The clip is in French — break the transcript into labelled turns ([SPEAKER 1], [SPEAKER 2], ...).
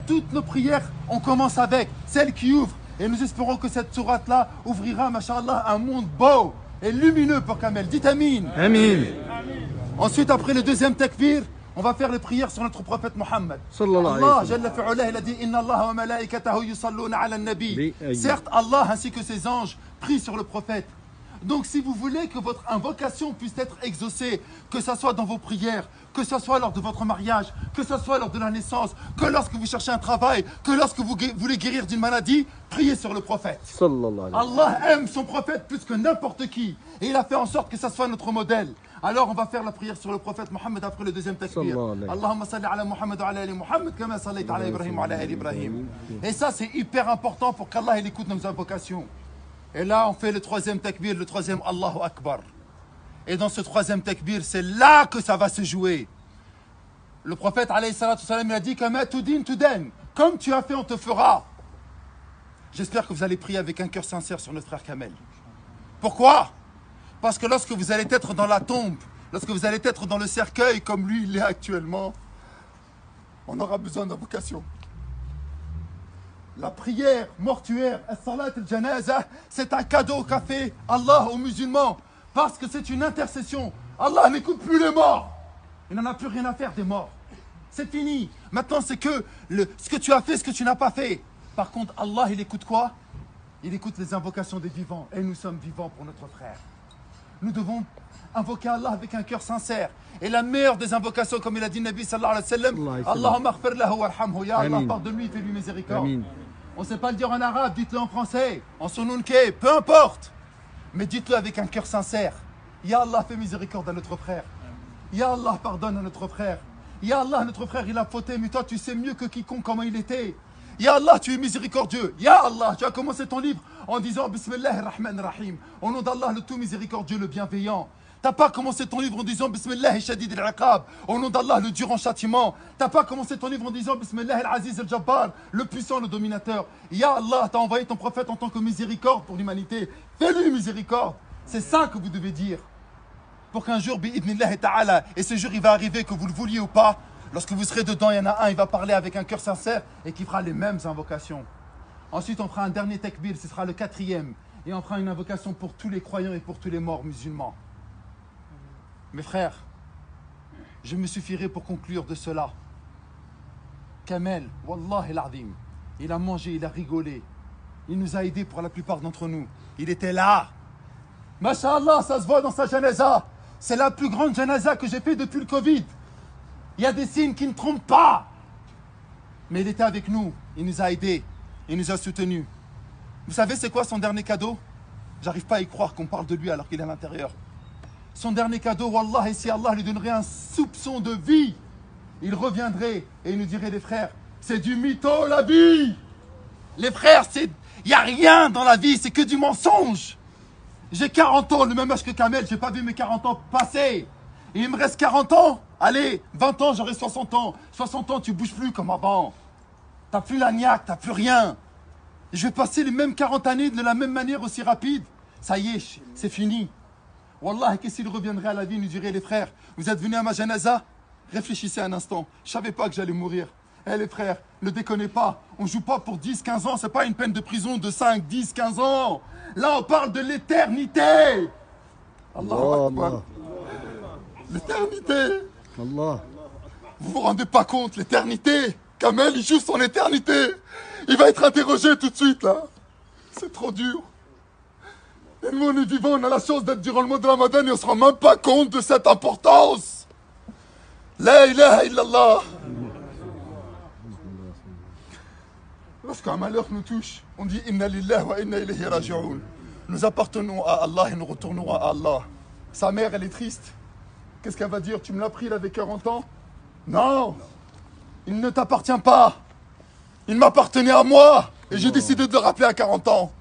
[SPEAKER 1] Toutes nos prières, on commence avec celle qui ouvre. Et nous espérons que cette sourate-là ouvrira, masha'Allah, un monde beau et lumineux pour Kamel. Dites Amin.
[SPEAKER 2] Amin.
[SPEAKER 1] Ensuite, après le deuxième takbir, on va faire les prières sur notre prophète Mohammed.
[SPEAKER 2] Sallallahu alayhi wa
[SPEAKER 1] Allah,
[SPEAKER 2] sallam.
[SPEAKER 1] Jalla fi'ulah, il a dit Inna Allah wa malaikatahu yusalluna ala nabi.
[SPEAKER 2] Oui, aïe.
[SPEAKER 1] Certes, Allah ainsi que ses anges prient sur le prophète. Donc, si vous voulez que votre invocation puisse être exaucée, que ce soit dans vos prières, que ce soit lors de votre mariage, que ce soit lors de la naissance, que lorsque vous cherchez un travail, que lorsque vous voulez guérir d'une maladie, priez sur le prophète.
[SPEAKER 2] Sallallahu alayhi wa sallam.
[SPEAKER 1] Allah aime son prophète plus que n'importe qui. Et il a fait en sorte que ça soit notre modèle. Alors on va faire la prière sur le prophète Mohammed après le deuxième takbir.
[SPEAKER 2] Sallallahu alayhi wa sallam.
[SPEAKER 1] Allahumma salli ala Muhammad wa ala ali Muhammad kama sallaita ala Ibrahim wa ala ali Ibrahim. Et ça c'est hyper important pour qu'Allah il écoute nos invocations. Et là on fait le troisième takbir, le troisième Allahu Akbar. Et dans ce troisième takbir, c'est là que ça va se jouer. Le prophète alayhi salatu salam il a dit kama tudin tudan. Comme tu as fait on te fera. J'espère que vous allez prier avec un cœur sincère sur notre frère Kamel. Pourquoi? Parce que lorsque vous allez être dans la tombe, lorsque vous allez être dans le cercueil comme lui il est actuellement, on aura besoin d'invocation. La prière mortuaire, as-salat al-janaza, c'est un cadeau qu'a fait Allah aux musulmans. Parce que c'est une intercession. Allah n'écoute plus les morts. Il n'en a plus rien à faire des morts. C'est fini. Maintenant c'est que ce que tu as fait, ce que tu n'as pas fait. Par contre, Allah, il écoute quoi? Il écoute les invocations des vivants. Et nous sommes vivants pour notre frère. Nous devons invoquer Allah avec un cœur sincère. Et la meilleure des invocations, comme il a dit Nabi sallallahu alayhi wa sallam, Allahumma aghfir lahu warhamhu. Ya Allah,
[SPEAKER 2] Amin.
[SPEAKER 1] pardonne-lui et fais-lui miséricorde.
[SPEAKER 2] Amin.
[SPEAKER 1] On ne sait pas le dire en arabe, dites-le en français, en sonunke, peu importe. Mais dites-le avec un cœur sincère. Ya Allah, fais miséricorde à notre frère. Ya Allah, pardonne à notre frère. Ya Allah, notre frère, il a fauté, mais toi, tu sais mieux que quiconque comment il était. Ya Allah, tu es miséricordieux. Ya Allah, tu as commencé ton livre en disant Bismillah ar-Rahman ar-Rahim. Au nom d'Allah, le tout miséricordieux, le bienveillant. T'as pas commencé ton livre en disant Bismillah shadid al-Iqab. Au nom d'Allah, le dur en châtiment. T'as pas commencé ton livre en disant Bismillah al-Aziz al-Jabbar, le puissant, le dominateur. Ya Allah, t'as envoyé ton prophète en tant que miséricorde pour l'humanité. Fais-lui miséricorde. C'est ça que vous devez dire. Pour qu'un jour, bi'idnillahi ta'ala, et ce jour il va arriver que vous le vouliez ou pas, lorsque vous serez dedans, il y en a un, il va parler avec un cœur sincère et qui fera les mêmes invocations. Ensuite, on fera un dernier takbir, ce sera le quatrième. Et on fera une invocation pour tous les croyants et pour tous les morts musulmans. Mes frères, je me suffirai pour conclure de cela. Kamel, Wallah el-Azim, il a mangé, il a rigolé. Il nous a aidés pour la plupart d'entre nous. Il était là. Masha'Allah, ça se voit dans sa janaza. C'est la plus grande janaza que j'ai fait depuis le Covid. Il y a des signes qui ne trompent pas. Mais il était avec nous. Il nous a aidés. Il nous a soutenus. Vous savez c'est quoi son dernier cadeau? J'arrive pas à y croire qu'on parle de lui alors qu'il est à l'intérieur. Son dernier cadeau, Wallah, et si Allah lui donnerait un soupçon de vie, il reviendrait et il nous dirait les frères, c'est du mytho la vie. Les frères, il n'y a rien dans la vie, c'est que du mensonge. J'ai 40 ans, le même âge que Kamel, j'ai pas vu mes 40 ans passer. Et il me reste 40 ans. Allez, 20 ans, j'aurai 60 ans. 60 ans, tu bouges plus comme avant. T'as plus la niaque, t'as plus rien. Je vais passer les mêmes 40 années de la même manière aussi rapide. Ça y est, c'est fini. Wallah, qu'est-ce qu'il reviendrait à la vie, nous dirait les frères, vous êtes venus à ma janaza? Réfléchissez un instant. Je savais pas que j'allais mourir. Eh les frères, ne déconnez pas. On joue pas pour 10, 15 ans. C'est pas une peine de prison de 5, 10, 15 ans. Là, on parle de l'éternité. Allahu Akbar. L'éternité.
[SPEAKER 2] Allah.
[SPEAKER 1] Vous vous rendez pas compte, l'éternité. Kamel, il joue son éternité. Il va être interrogé tout de suite, là. C'est trop dur. Et nous, on est vivants, on a la chance d'être durant le mois de Ramadan et on se rend même pas compte de cette importance. La ilaha illallah. Lorsqu'un malheur nous touche, on dit Inna lillahi wa inna ilayhi raji'un. Nous appartenons à Allah et nous retournons à Allah. Sa mère, elle est triste. Qu'est-ce qu'elle va dire? Tu me l'as pris, il avait 40 ans? Non, il ne t'appartient pas. Il m'appartenait à moi et j'ai décidé de le rappeler à 40 ans.